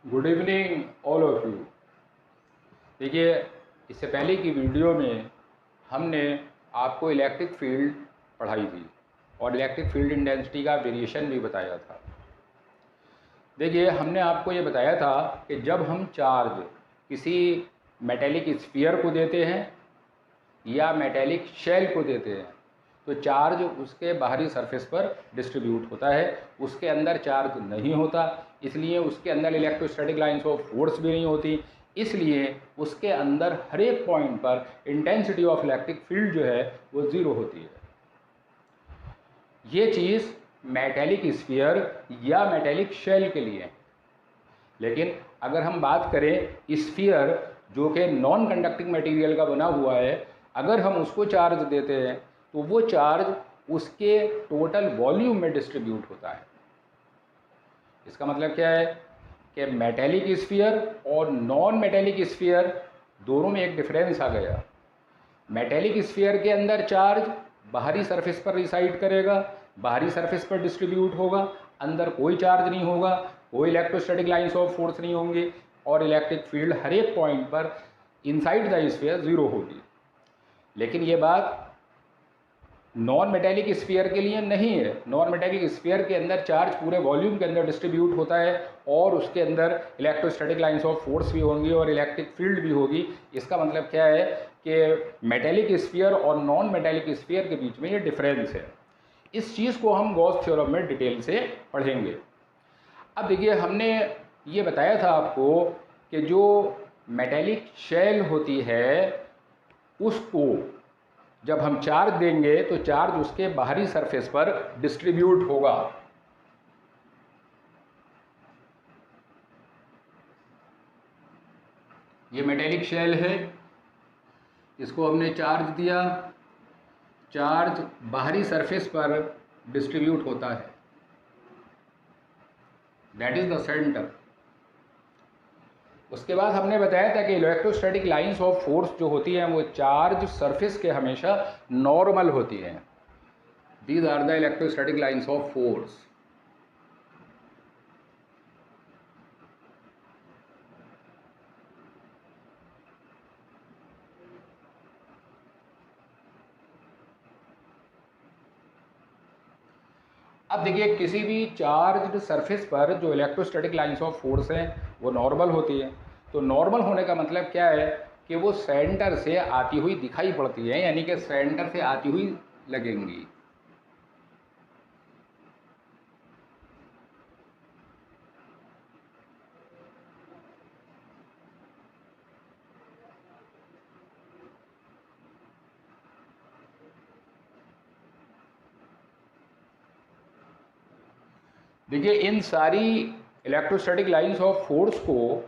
Good evening all of you. देखिए, इससे पहले की वीडियो में हमने आपको इलेक्ट्रिक फील्ड पढ़ाई थी और इलेक्ट्रिक फील्ड इंटेंसिटी का वेरिएशन भी बताया था। देखिए, हमने आपको ये बताया था कि जब हम चार्ज किसी मेटेलिक स्फीयर को देते हैं या मेटेलिक शेल को देते हैं तो चार्ज उसके बाहरी सरफेस पर डिस्ट्रीब्यूट होता है, उसके अंदर चार्ज नहीं होता, इसलिए उसके अंदर इलेक्ट्रोस्टैटिक लाइंस ऑफ फोर्स भी नहीं होती, इसलिए उसके अंदर हर एक पॉइंट पर इंटेंसिटी ऑफ इलेक्ट्रिक फील्ड जो है वो ज़ीरो होती है। ये चीज़ मेटेलिक स्फीयर या मेटेलिक शेल के लिए है। लेकिन अगर हम बात करें स्फीयर जो कि नॉन कंडक्टिंग मटेरियल का बना हुआ है, अगर हम उसको चार्ज देते हैं तो वो चार्ज उसके टोटल वॉल्यूम में डिस्ट्रीब्यूट होता है। इसका मतलब क्या है कि मेटेलिक स्फीयर और नॉन मेटेलिक स्फीयर दोनों में एक डिफरेंस आ गया। मेटेलिक स्फीयर के अंदर चार्ज बाहरी सरफेस पर रिसाइड करेगा, बाहरी सरफेस पर डिस्ट्रीब्यूट होगा, अंदर कोई चार्ज नहीं होगा, कोई इलेक्ट्रोस्टैटिक लाइंस ऑफ फोर्स नहीं होंगी और इलेक्ट्रिक फील्ड हर एक पॉइंट पर इनसाइड द स्फीयर ज़ीरो होगी। लेकिन ये बात नॉन मेटेलिक स्फीयर के लिए नहीं है। नॉन मेटेलिक स्फीयर के अंदर चार्ज पूरे वॉल्यूम के अंदर डिस्ट्रीब्यूट होता है और उसके अंदर इलेक्ट्रोस्टैटिक लाइंस ऑफ फोर्स भी होंगी और इलेक्ट्रिक फील्ड भी होगी। इसका मतलब क्या है कि मेटेलिक स्फीयर और नॉन मेटेलिक स्फीयर के बीच में ये डिफरेंस है। इस चीज़ को हम गॉस थ्योरम में डिटेल से पढ़ेंगे। अब देखिए, हमने ये बताया था आपको कि जो मेटेलिक शेल होती है उसको जब हम चार्ज देंगे तो चार्ज उसके बाहरी सरफेस पर डिस्ट्रीब्यूट होगा। ये मेटेलिक शेल है, इसको हमने चार्ज दिया, चार्ज बाहरी सरफेस पर डिस्ट्रीब्यूट होता है, दैट इज द सेंटर। उसके बाद हमने बताया था कि इलेक्ट्रोस्टैटिक लाइंस ऑफ फोर्स जो होती हैं वो चार्ज सरफेस के हमेशा नॉर्मल होती हैं। These are the electrostatic lines of force. अब देखिए, किसी भी चार्ज्ड सरफेस पर जो इलेक्ट्रोस्टैटिक लाइंस ऑफ फोर्स हैं वो नॉर्मल होती है। तो नॉर्मल होने का मतलब क्या है कि वो सेंटर से आती हुई दिखाई पड़ती है, यानी कि सेंटर से आती हुई लगेंगी। देखिए, इन सारी इलेक्ट्रोस्टैटिक लाइंस ऑफ फोर्स को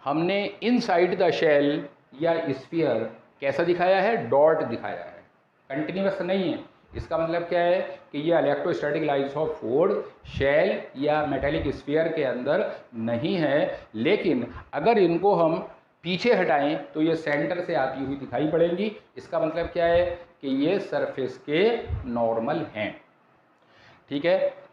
हमने इनसाइड द शेल या स्फीयर कैसा दिखाया है? डॉट दिखाया है, कंटिन्यूअस नहीं है। इसका मतलब क्या है कि ये electrostatic lines of force shell या मेटेलिक स्फीयर के अंदर नहीं है, लेकिन अगर इनको हम पीछे हटाएं तो ये सेंटर से आती हुई दिखाई पड़ेंगी। इसका मतलब क्या है कि ये सरफेस के नॉर्मल हैं। ठीक है,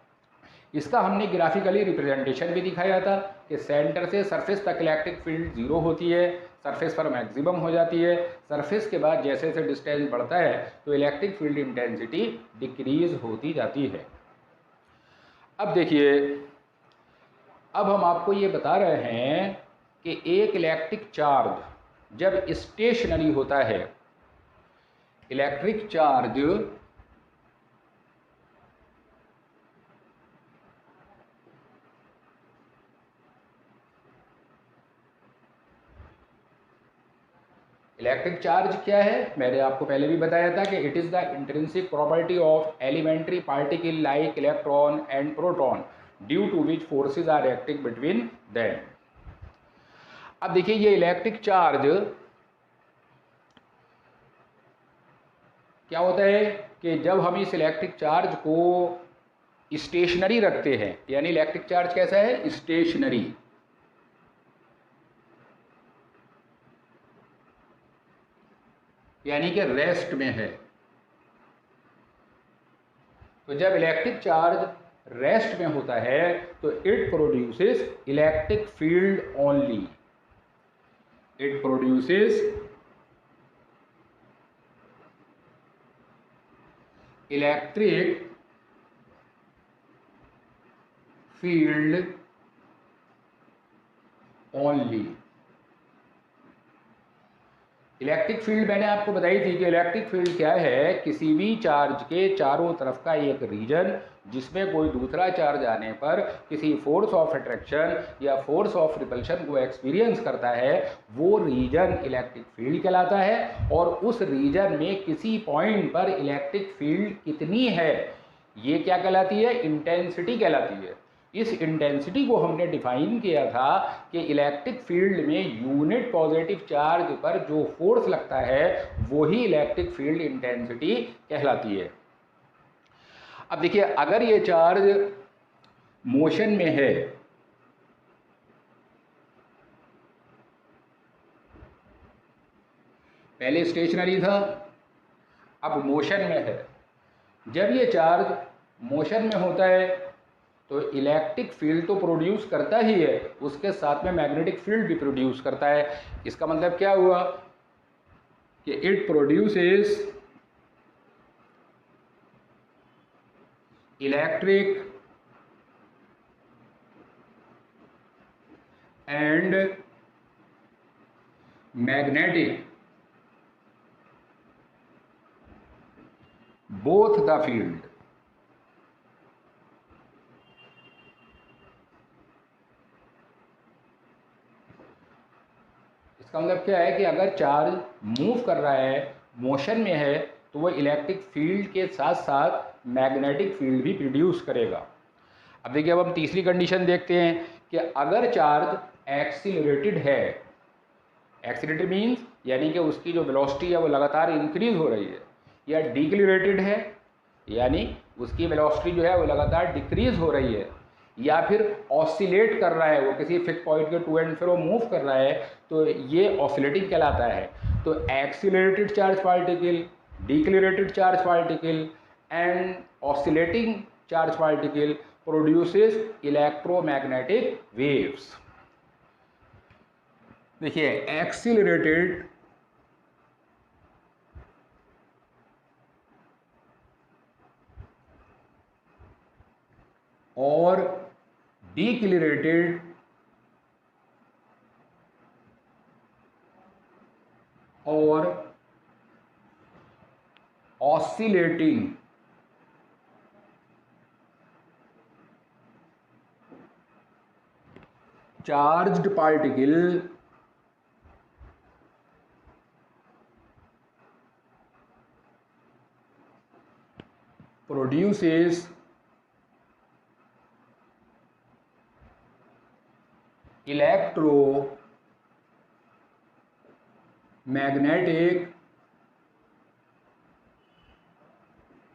इसका हमने ग्राफिकली रिप्रेजेंटेशन भी दिखाया था कि सेंटर से सरफेस तक इलेक्ट्रिक फील्ड जीरो होती है, सरफेस पर मैक्सिमम हो जाती है, सरफेस के बाद जैसे जैसे डिस्टेंस बढ़ता है तो इलेक्ट्रिक फील्ड इंटेंसिटी डिक्रीज होती जाती है। अब देखिए, अब हम आपको ये बता रहे हैं कि एक इलेक्ट्रिक चार्ज जब स्टेशनरी होता है, इलेक्ट्रिक चार्ज इलेक्ट्रिक चार्ज क्या है? मैंने आपको पहले भी बताया था कि it is the intrinsic property of elementary particle like electron and proton due to which forces are acting between them. अब देखिए, ये इलेक्ट्रिक चार्ज क्या होता है कि जब हम इस इलेक्ट्रिक चार्ज को स्टेशनरी रखते हैं, यानी इलेक्ट्रिक चार्ज कैसा है? स्टेशनरी। यानी कि रेस्ट में है। तो जब इलेक्ट्रिक चार्ज रेस्ट में होता है तो it produces electric field only, it produces electric field only. Electric field मैंने आपको बताई थी कि इलेक्ट्रिक फील्ड क्या है, किसी भी चार्ज के चारों तरफ का एक रीजन जिसमें कोई दूसरा चार्ज आने पर किसी फोर्स ऑफ अट्रैक्शन या फोर्स ऑफ रिपल्शन को एक्सपीरियंस करता है, वो रीजन इलेक्ट्रिक फील्ड कहलाता है। और उस रीजन में किसी पॉइंट पर इलेक्ट्रिक फील्ड कितनी है, ये क्या कहलाती है, इंटेंसिटी कहलाती है। इस इंटेंसिटी को हमने डिफाइन किया था कि इलेक्ट्रिक फील्ड में यूनिट पॉजिटिव चार्ज पर जो फोर्स लगता है वही इलेक्ट्रिक फील्ड इंटेंसिटी कहलाती है। अब देखिए, अगर ये चार्ज मोशन में है, पहले स्टेशनरी था, अब मोशन में है। जब ये चार्ज मोशन में होता है तो इलेक्ट्रिक फील्ड तो प्रोड्यूस करता ही है, उसके साथ में मैग्नेटिक फील्ड भी प्रोड्यूस करता है। इसका मतलब क्या हुआ कि it produces electric and magnetic both the field. इसका मतलब क्या है कि अगर चार्ज मूव कर रहा है, मोशन में है, तो वो इलेक्ट्रिक फील्ड के साथ साथ मैग्नेटिक फील्ड भी प्रोड्यूस करेगा। अब देखिए, अब हम तीसरी कंडीशन देखते हैं कि अगर चार्ज एक्सीलरेटेड है, एक्सीलरेटेड मीन्स यानी कि उसकी जो वेलोसिटी है वो लगातार इंक्रीज हो रही है, या डिक्लेरेटेड है यानी उसकी वेलोसिटी जो है वो लगातार डिक्रीज हो रही है, या फिर ऑसिलेट कर रहा है, वो किसी फिक्स पॉइंट के टू एंड फ्रो मूव कर रहा है, तो ये ऑसिलेटिंग कहलाता है। तो accelerated charge particle, decelerated charge particle and oscillating charge particle produces electromagnetic waves. देखिए, एक्सीलरेटेड और डिक्लेरेटेड और oscillating charged particle produces electromagnetic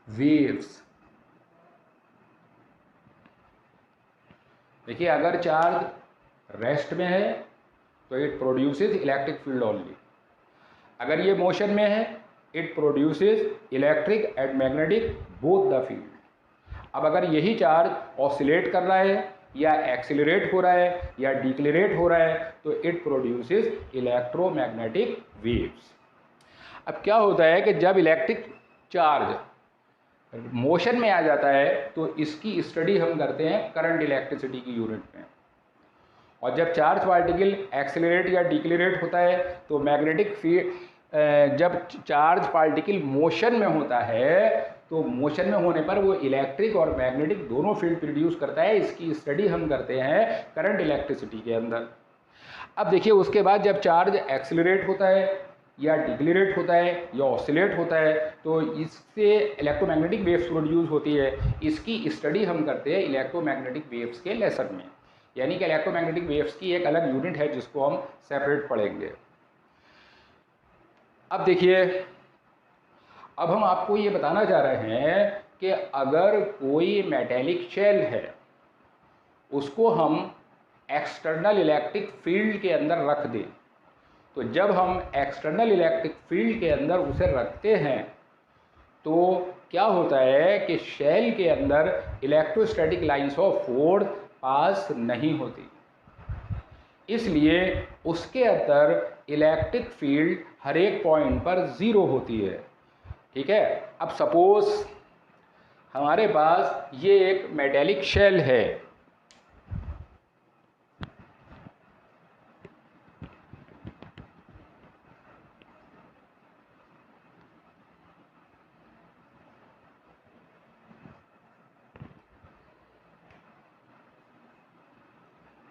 waves. देखिए, अगर चार्ज रेस्ट में है तो it produces electric field only, अगर ये मोशन में है it produces electric and magnetic both the field. अब अगर यही चार्ज ऑसिलेट कर रहा है या एक्सीलरेट हो रहा है या डिक्लेरेट हो रहा है तो इट प्रोड्यूसेस इलेक्ट्रोमैग्नेटिक वेव्स। अब क्या होता है कि जब इलेक्ट्रिक चार्ज मोशन में आ जाता है तो इसकी स्टडी हम करते हैं करंट इलेक्ट्रिसिटी की यूनिट में, और जब चार्ज पार्टिकल एक्सीलरेट या डिक्लेरेट होता है तो मैग्नेटिक फील्ड, जब चार्ज पार्टिकल मोशन में होता है तो मोशन में होने पर वो इलेक्ट्रिक और मैग्नेटिक दोनों फील्ड प्रोड्यूस करता है। इसकी स्टडी हम करते हैं करंट इलेक्ट्रिसिटी के अंदर। अब देखिए, उसके बाद जब चार्ज एक्सीलरेट होता है या डिक्लेरेट होता है या ऑसिलेट होता है तो इससे इलेक्ट्रोमैग्नेटिक वेव्स प्रोड्यूस होती है। इसकी स्टडी हम करते हैं इलेक्ट्रोमैग्नेटिक वेव्स के लेसन में, यानी कि इलेक्ट्रोमैग्नेटिक वेव्स की एक अलग यूनिट है जिसको हम सेपरेट पढ़ेंगे। अब देखिए, अब हम आपको ये बताना चाह रहे हैं कि अगर कोई मेटेलिक शेल है उसको हम एक्सटर्नल इलेक्ट्रिक फील्ड के अंदर रख दें, तो जब हम एक्सटर्नल इलेक्ट्रिक फील्ड के अंदर उसे रखते हैं तो क्या होता है कि शेल के अंदर इलेक्ट्रोस्टैटिक लाइंस ऑफ फोर्स पास नहीं होती, इसलिए उसके अंदर इलेक्ट्रिक फील्ड हर एक पॉइंट पर ज़ीरो होती है। ठीक है, अब सपोज हमारे पास ये एक मेटेलिक शेल है,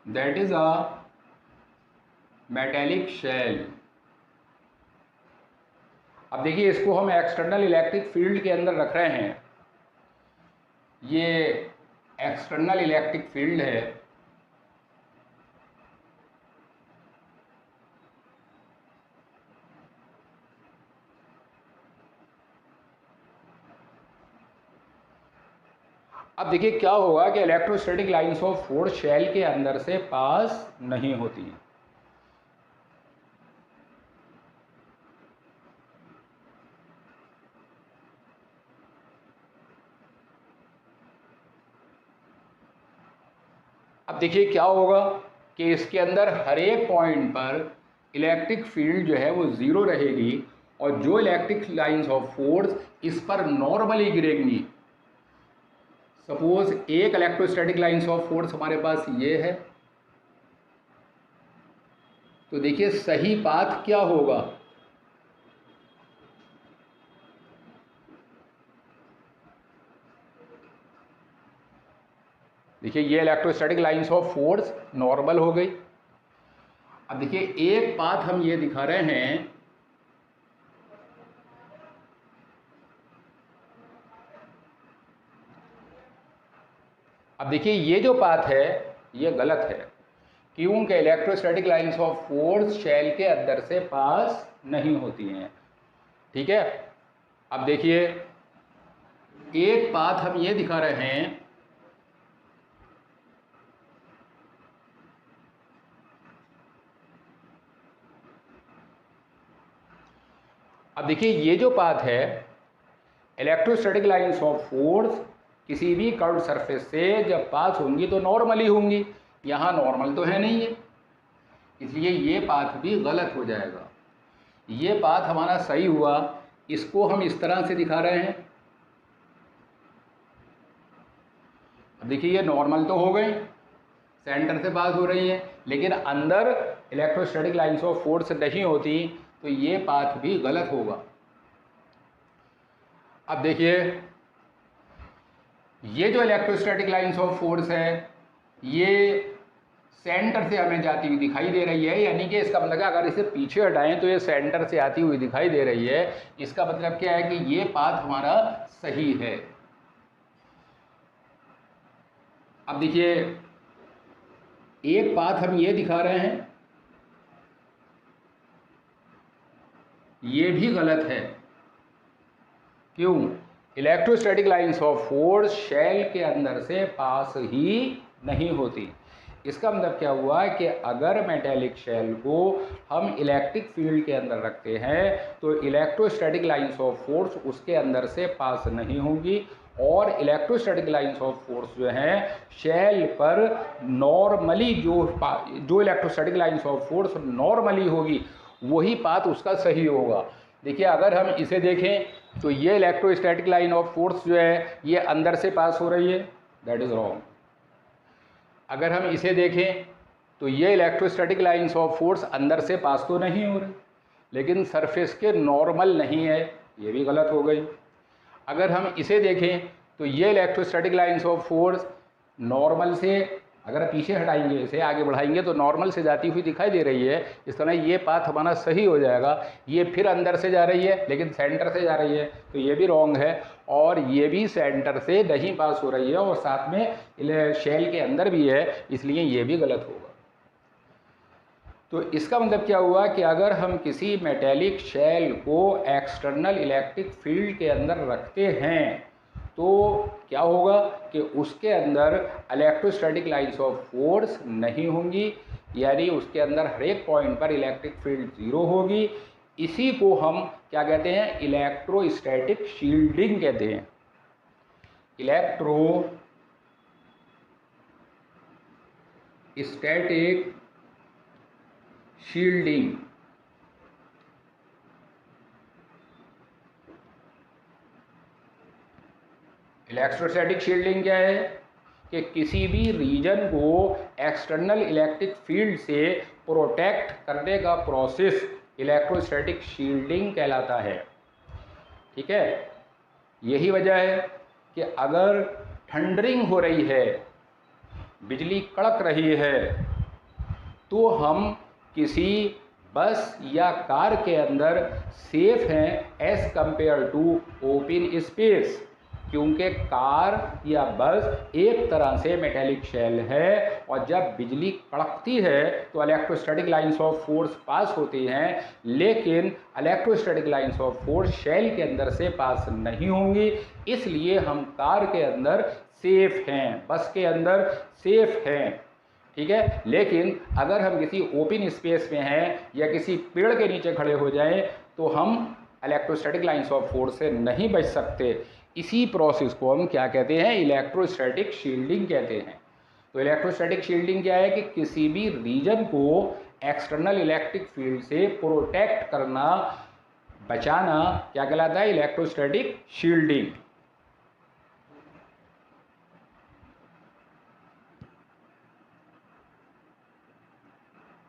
that is a metallic shell. अब देखिए, इसको हम एक्सटर्नल इलेक्ट्रिक फील्ड के अंदर रख रहे हैं, ये एक्सटर्नल इलेक्ट्रिक फील्ड है। अब देखिए क्या होगा कि electrostatic lines of force shell के अंदर से पास नहीं होती। अब देखिए क्या होगा कि इसके अंदर हर एक पॉइंट पर इलेक्ट्रिक फील्ड जो है वो ज़ीरो रहेगी, और जो इलेक्ट्रिक लाइंस ऑफ फोर्स इस पर नॉर्मली गिरेंगी। सपोज एक इलेक्ट्रोस्टैटिक लाइंस ऑफ फोर्स हमारे पास ये है, तो देखिए सही पाथ क्या होगा। देखिए ये electrostatic lines of force normal हो गई। अब देखिए एक पाथ हम ये दिखा रहे हैं, अब देखिए ये जो पाथ है ये गलत है, क्योंकि electrostatic lines of force shell के अंदर से पास नहीं होती हैं। ठीक है, अब देखिए एक पाथ हम ये दिखा रहे हैं, अब देखिए ये जो पाथ है, इलेक्ट्रोस्टैटिक लाइंस ऑफ फोर्स किसी भी कर्व्ड सरफेस से जब पास होंगी तो नॉर्मली होंगी, यहाँ नॉर्मल तो है नहीं है, इसलिए ये पाथ भी गलत हो जाएगा। ये पाथ हमारा सही हुआ, इसको हम इस तरह से दिखा रहे हैं। अब देखिए ये नॉर्मल तो हो गई, सेंटर से पास हो रही है, लेकिन अंदर इलेक्ट्रोस्टैटिक लाइंस ऑफ फोर्स नहीं होती, तो ये पाथ भी गलत होगा। अब देखिए ये जो इलेक्ट्रोस्टैटिक लाइंस ऑफ फोर्स है ये सेंटर से हमें जाती हुई दिखाई दे रही है, यानी कि इसका मतलब अगर इसे पीछे हटाएं तो ये सेंटर से आती हुई दिखाई दे रही है। इसका मतलब क्या है कि ये पाथ हमारा सही है। अब देखिए एक पाथ हम ये दिखा रहे हैं, ये भी गलत है। क्यों? Electrostatic lines of force shell के अंदर से पास ही नहीं होती। इसका मतलब क्या हुआ कि अगर मेटेलिक शेल को हम इलेक्ट्रिक फील्ड के अंदर रखते हैं तो इलेक्ट्रोस्टैटिक लाइंस ऑफ फोर्स उसके अंदर से पास नहीं होगी, और इलेक्ट्रोस्टैटिक लाइंस ऑफ फोर्स जो हैं शेल पर नॉर्मली जो electrostatic lines of force normally होगी वही पाथ उसका सही होगा। देखिए अगर हम इसे देखें तो ये इलेक्ट्रोस्टैटिक लाइन ऑफ फोर्स जो है ये अंदर से पास हो रही है, दैट इज़ रॉन्ग। अगर हम इसे देखें तो ये इलेक्ट्रोस्टैटिक लाइंस ऑफ फोर्स अंदर से पास तो नहीं हो रही, लेकिन सरफेस के नॉर्मल नहीं है, ये भी गलत हो गई। अगर हम इसे देखें तो ये electrostatic lines of force normal से अगर पीछे हटाएंगे, इसे आगे बढ़ाएंगे तो नॉर्मल से जाती हुई दिखाई दे रही है। इस तरह ये पाथ हमारा सही हो जाएगा। ये फिर अंदर से जा रही है लेकिन सेंटर से जा रही है, तो ये भी रॉन्ग है, और ये भी सेंटर से नहीं पास हो रही है और साथ में शेल के अंदर भी है, इसलिए ये भी गलत होगा। तो इसका मतलब क्या हुआ कि अगर हम किसी मेटेलिक शेल को एक्सटर्नल इलेक्ट्रिक फील्ड के अंदर रखते हैं तो क्या होगा कि उसके अंदर इलेक्ट्रोस्टैटिक लाइंस ऑफ फोर्स नहीं होंगी, यानी उसके अंदर हर एक पॉइंट पर इलेक्ट्रिक फील्ड ज़ीरो होगी, इसी को हम क्या कहते हैं, इलेक्ट्रोस्टैटिक शील्डिंग कहते हैं। Electrostatic shielding. इलेक्ट्रोस्टैटिक शील्डिंग क्या है कि किसी भी रीजन को एक्सटर्नल इलेक्ट्रिक फील्ड से प्रोटेक्ट करने का प्रोसेस इलेक्ट्रोस्टैटिक शील्डिंग कहलाता है। ठीक है, यही वजह है कि अगर थंडरिंग हो रही है, बिजली कड़क रही है, तो हम किसी बस या कार के अंदर सेफ हैं as compare to open space, क्योंकि कार या बस एक तरह से मेटेलिक शेल है और जब बिजली कड़कती है तो इलेक्ट्रोस्टैटिक लाइंस ऑफ फोर्स पास होती हैं, लेकिन electrostatic lines of force shell के अंदर से पास नहीं होंगी। इसलिए हम कार के अंदर सेफ हैं, बस के अंदर सेफ हैं। ठीक है, लेकिन अगर हम किसी ओपन स्पेस में हैं या किसी पेड़ के नीचे खड़े हो जाएं तो हम इलेक्ट्रोस्टैटिक लाइंस ऑफ फोर्स से नहीं बच सकते। इसी प्रोसेस को हम क्या कहते हैं, इलेक्ट्रोस्टैटिक शील्डिंग कहते हैं। तो इलेक्ट्रोस्टैटिक शील्डिंग क्या है कि किसी भी रीजन को एक्सटर्नल इलेक्ट्रिक फील्ड से प्रोटेक्ट करना, बचाना, क्या कहलाता है, electrostatic shielding.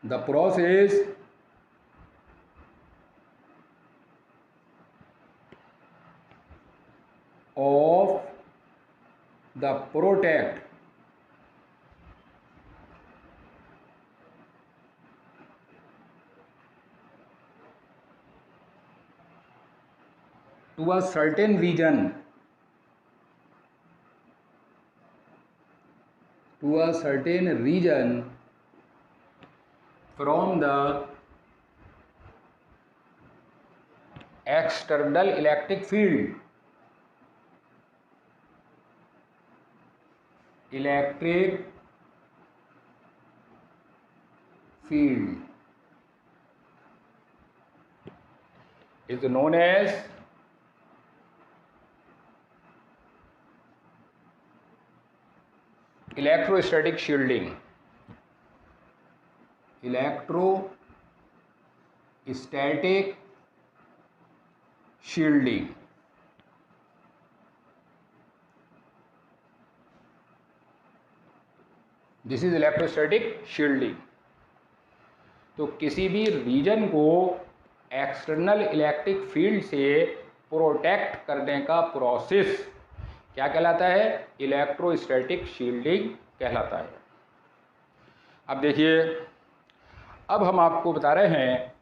The process of the protect to a certain region, from the external electric field, is known as electrostatic shielding. Electrostatic shielding. This is electrostatic shielding. तो किसी भी reason को एक्सटर्नल इलेक्ट्रिक फील्ड से protect करने का process क्या कहलाता है, इलेक्ट्रोस्टैटिक शील्डिंग कहलाता है। अब देखिए, अब हम आपको बता रहे हैं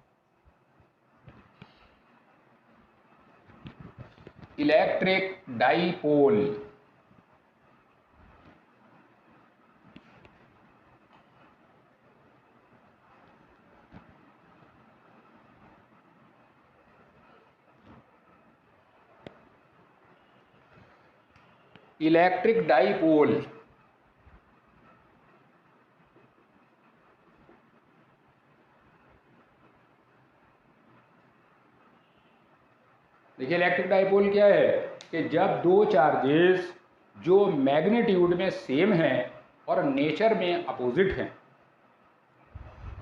इलेक्ट्रिक डाइपोल। इलेक्ट्रिक डाइपोल देखिए, इलेक्ट्रिक डाइपोल क्या है कि जब दो चार्जेस जो मैग्नीट्यूड में सेम हैं और नेचर में अपोजिट हैं,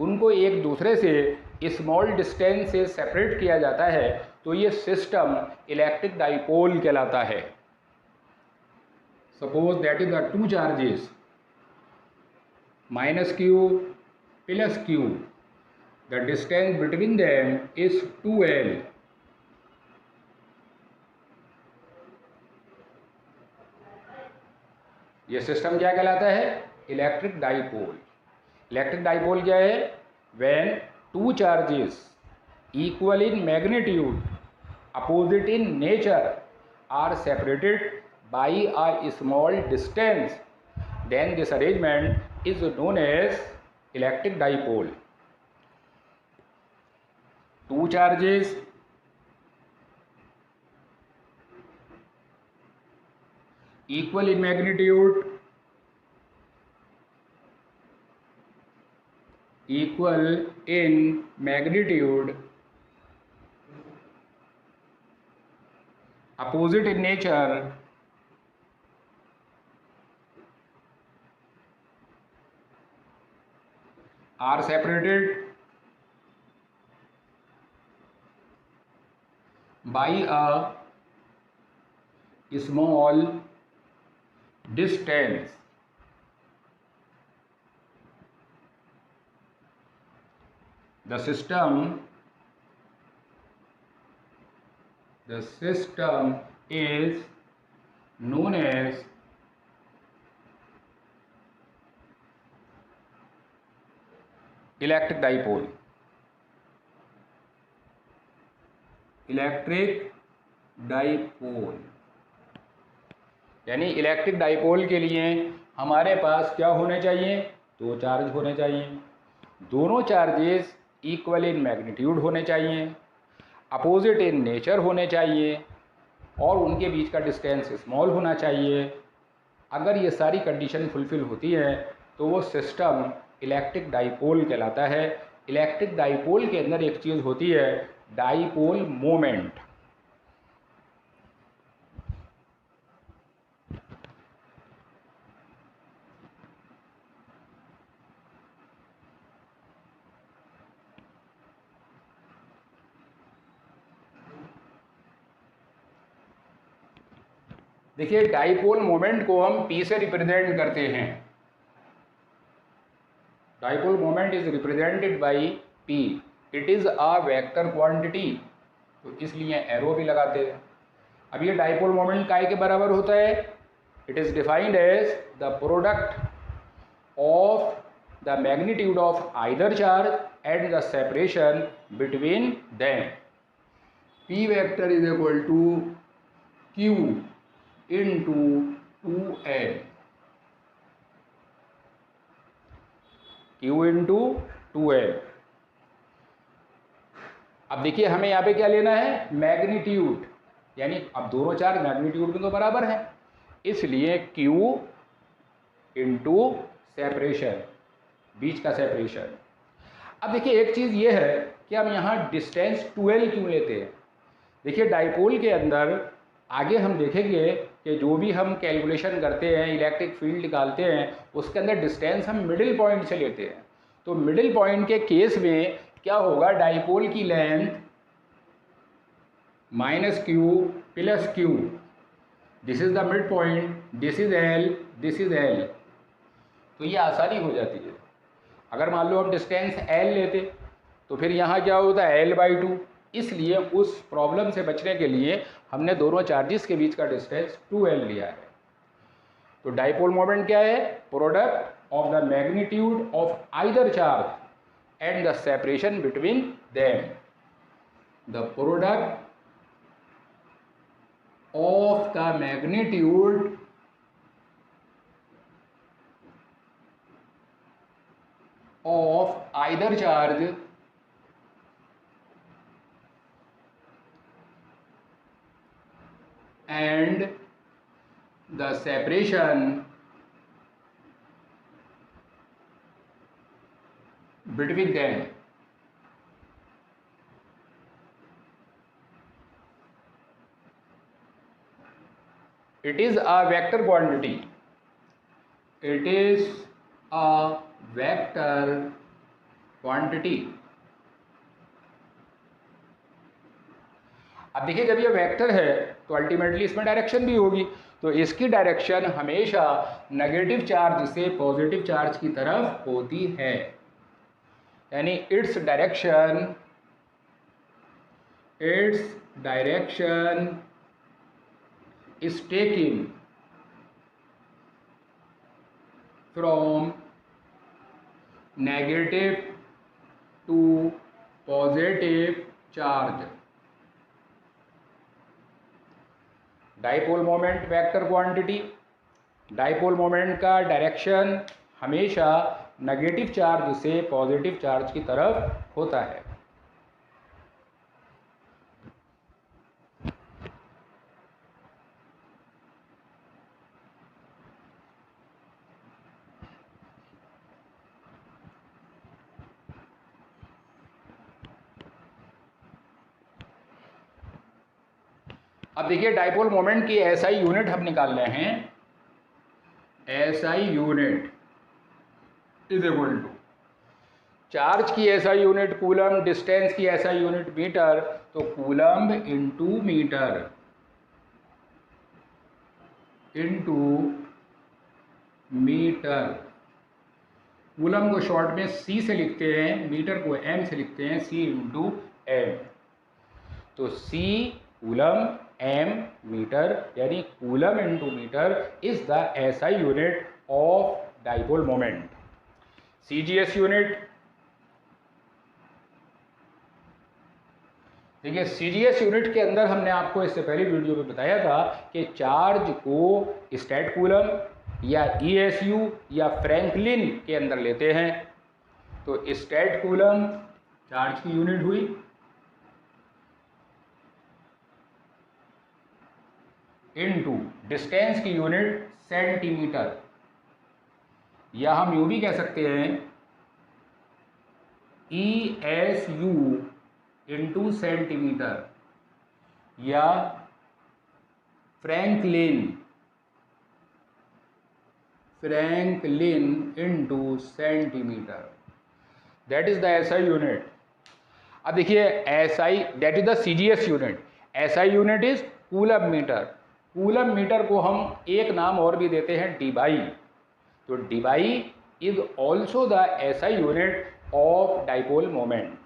उनको एक दूसरे से स्मॉल डिस्टेंस से सेपरेट किया जाता है, तो ये सिस्टम इलेक्ट्रिक डाइपोल कहलाता है। Suppose that is the two charges minus q plus q. The distance between them is 2l. ये सिस्टम क्या कहलाता है, इलेक्ट्रिक डाइपोल। इलेक्ट्रिक डाइपोल क्या है, when two charges equal in magnitude, opposite in nature, are separated by a small distance, then this arrangement is known as electric dipole. Two charges equal in magnitude, opposite in nature are separated by a small distance. The system is known as electric dipole. Electric dipole यानी electric dipole के लिए हमारे पास क्या होने चाहिए? दो charge होने चाहिए. दोनों चार्जेस इक्वल इन मैग्नीट्यूड होने चाहिए, अपोजिट इन नेचर होने चाहिए और उनके बीच का डिस्टेंस स्मॉल होना चाहिए. अगर ये सारी कंडीशन फुलफिल होती है तो वो सिस्टम इलेक्ट्रिक डाइपोल कहलाता है. इलेक्ट्रिक डाइपोल के अंदर एक चीज़ होती है, डाइपोल मोमेंट. देखिए, डाइपोल मोमेंट को हम P से रिप्रेजेंट करते हैं. Dipole moment is represented by P. It is a vector quantity, तो इसलिए एरो भी लगाते हैं. अब ये डाइपोल मोमेंट काय के बराबर होता है? It is defined as the product of the magnitude of either charge and the separation between them. P vector is equal to Q into 2L. Q into 2L. अब देखिए, हमें यहाँ पे क्या लेना है? मैग्नीट्यूड. यानी अब दोनों चार्ज मैग्नीट्यूड में तो बराबर हैं, इसलिए Q इंटू सेपरेशन, बीच का सेपरेशन. अब देखिए, एक चीज़ ये है कि हम यहाँ डिस्टेंस 12 क्यों लेते हैं? देखिए, डाइपोल के अंदर आगे हम देखेंगे कि जो भी हम कैलकुलेशन करते हैं, इलेक्ट्रिक फील्ड निकालते हैं, उसके अंदर डिस्टेंस हम मिडिल पॉइंट से लेते हैं. तो मिडिल पॉइंट के केस में क्या होगा? डाइपोल की length -Q + Q. This is the mid point, this is L, this is L. तो ये आसानी हो जाती है. अगर मान लो हम डिस्टेंस L लेते तो फिर यहाँ क्या होता है? L/2. इसलिए उस प्रॉब्लम से बचने के लिए हमने दोनों चार्जेस के बीच का डिस्टेंस 2L लिया है. तो डाइपोल मोमेंट क्या है? Product of the magnitude of either charge and the separation between them. The product of the magnitude of either charge and the separation between them. It is a vector quantity. It is a vector quantity. अब देखिए, जब ये vector है तो ultimately इसमें direction भी होगी. तो इसकी डायरेक्शन हमेशा नेगेटिव चार्ज से पॉजिटिव चार्ज की तरफ होती है. यानी its direction is taken from negative to positive charge. Dipole moment vector quantity. Dipole moment का डायरेक्शन हमेशा नेगेटिव चार्ज से पॉजिटिव चार्ज की तरफ होता है. अब देखिए डाइपोल मोमेंट की एसआई यूनिट हम निकाल रहे हैं। SI unit is equal to charge की एसआई यूनिट कूलम, डिस्टेंस की एसआई यूनिट मीटर, तो coulomb into metre into metre. Coulomb को शॉर्ट में सी से लिखते हैं, मीटर को एम से लिखते हैं, सी इंटू एम। तो सी कूलम, एम मीटर, यानी coulomb into metre is the SI unit of dipole moment. CGS unit, देखिए सीजीएस यूनिट के अंदर हमने आपको इससे पहले वीडियो में बताया था कि चार्ज को स्टैट कूलम या ईएसयू या फ्रैंकलिन के अंदर लेते हैं। तो स्टैट कूलम चार्ज की यूनिट हुई, इनटू डिस्टेंस की यूनिट सेंटीमीटर, या हम यूं भी कह सकते हैं ईएसयू इंटू सेंटीमीटर, या franklin into centimetre, that is the SI unit. अब देखिए SI that is the CGS unit, SI unit is coulomb metre. Coulomb metre को हम एक नाम और भी देते हैं डीबाई। तो debye is also the SI unit of dipole moment.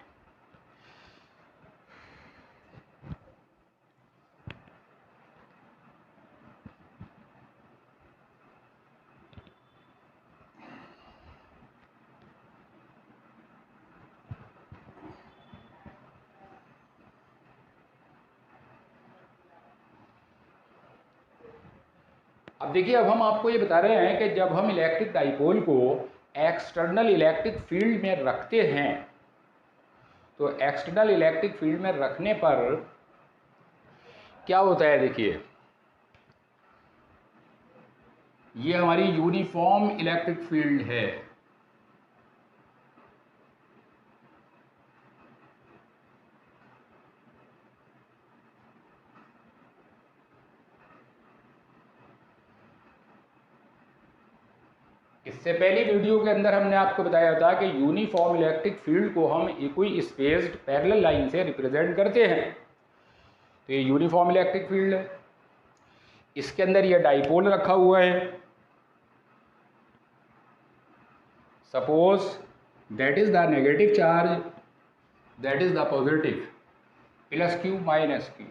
अब देखिए, अब हम आपको ये बता रहे हैं कि जब हम इलेक्ट्रिक डाइपोल को एक्सटर्नल इलेक्ट्रिक फील्ड में रखते हैं, तो एक्सटर्नल इलेक्ट्रिक फील्ड में रखने पर क्या होता है। देखिए ये हमारी यूनिफॉर्म इलेक्ट्रिक फील्ड है। इससे पहली वीडियो के अंदर हमने आपको बताया था कि यूनिफॉर्म इलेक्ट्रिक फील्ड को हम इक्वी स्पेस्ड पैरेलल लाइन से रिप्रेजेंट करते हैं। तो ये यूनिफॉर्म इलेक्ट्रिक फील्ड है, इसके अंदर ये डाइपोल रखा हुआ है। Suppose that is the negative charge, that is the positive, plus Q minus Q.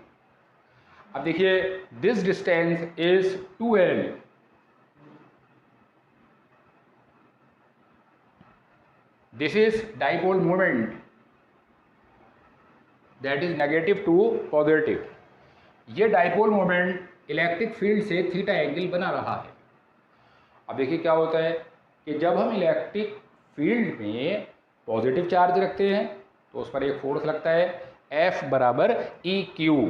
अब देखिए this distance is 2L, this is dipole moment, that is negative to positive। ये डाइपोल मोमेंट इलेक्ट्रिक फील्ड से theta angle बना रहा है। अब देखिए क्या होता है कि जब हम इलेक्ट्रिक फील्ड में पॉजिटिव चार्ज रखते हैं तो उस पर एक फोर्स लगता है F बराबर EQ।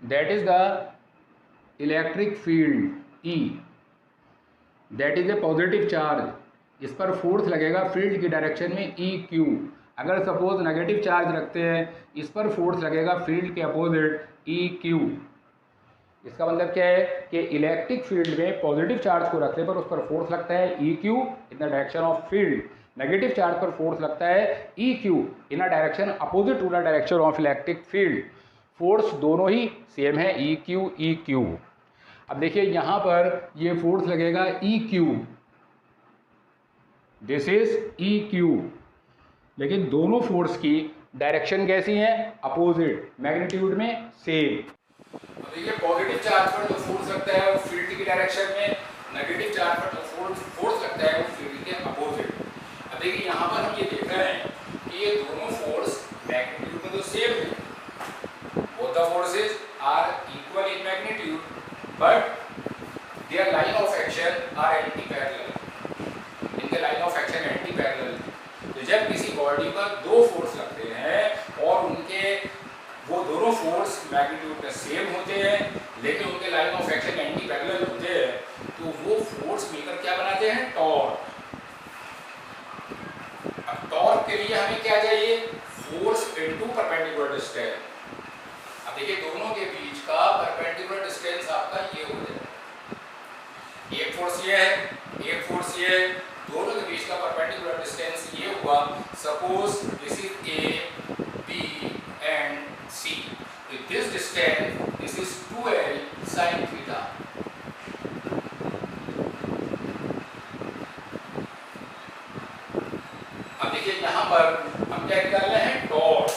that is the electric field E, that is a positive charge। इस पर फोर्स लगेगा फील्ड की डायरेक्शन में EQ। अगर सपोज नेगेटिव चार्ज रखते हैं, इस पर फोर्स लगेगा फील्ड के अपोजिट EQ। इसका मतलब क्या है कि इलेक्ट्रिक फील्ड में पॉजिटिव चार्ज को रखने पर उस पर फोर्स लगता है EQ in the direction of field, negative charge पर फोर्स लगता है EQ in the direction opposite to the direction of electric field. Force दोनों ही सेम है EQ। अब देखिए यहाँ पर ये फोर्स लगेगा EQ, दिस इज EQ, लेकिन दोनों फोर्स की डायरेक्शन कैसी है, अपोजिट, मैग्नीट्यूड में सेम। अब देखिए पॉजिटिव चार्ज पर जो फोर्स लगता है वो फील्ड की डायरेक्शन में, नेगेटिव चार्ज पर जो फोर्स लगता है वो फील्ड के अपोजिट। अब देखिए यहाँ पर हम ये देख रहे हैं कि ये दोनों फोर्स मैग्नीट्यूड में तो सेम है, both the forces are equal in magnitude, but their line of action are anti-parallel। इनके line of action anti-parallel। तो जब किसी बॉडी पर दो फोर्स लगते हैं और उनके वो दोनों दोनों फोर्स मैग्नीट्यूड में सेम होते हैं लेकिन उनके line of action anti parallel होते हैं, तो वो फोर्स मिलकर क्या बनाते हैं, टॉर्क। अब टॉर्क के लिए हमें क्या चाहिए, फोर्स इनटू परपेंडिकुलर डिस्टेंस। अब देखिए दोनों के बीच का परपेंडिकुलर डिस्टेंस आपका ये हो जाए, एक फोर्स ये है, एक फोर्स ये है, दोनों के बीच का परपेंडिकुलर डिस्टेंस ये हुआ। Suppose this is A, B and C, this distance this is 2l sin theta. अब देखिए यहां पर हम क्या निकाल रहे हैं, torque.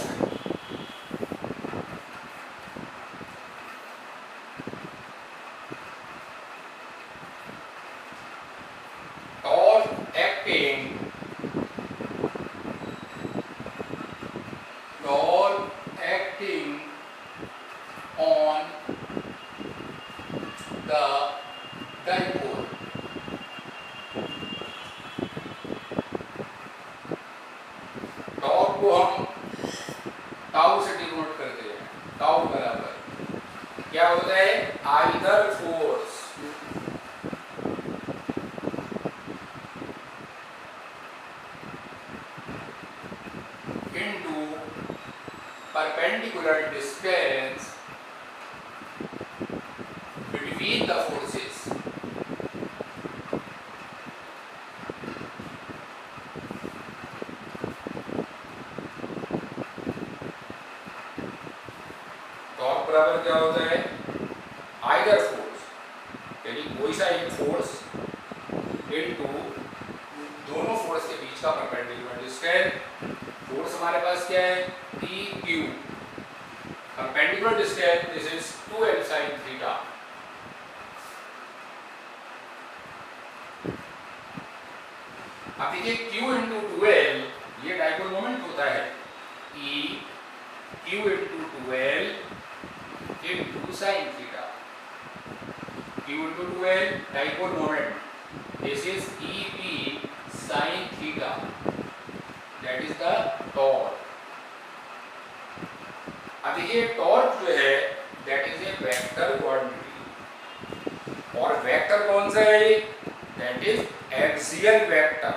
Torque acting on the dipole। Torque को हम टाउ से डिनोट करते हैं, टाउ बराबर क्या होता है, either force into perpendicular distance between the forces। Torque बराबर क्या होता है, आइदर फोर्स, यानी कोई सा एक फोर्स इनटू दोनों फोर्स के बीच का परपेंडिकुलर डिस्टेंस। फोर्स हमारे पास क्या है, P Q, perpendicular distance this is 2l sin theta. अब देखिए Q इंटू 2l ये डाइपोल मोमेंट होता है, E Q into 2l into sine theta. Q into 2l dipole moment, this is EP sine theta, that is the torque. अब देखिए torque जो है that is a vector quantity, और vector कौन सा है, that is axial vector.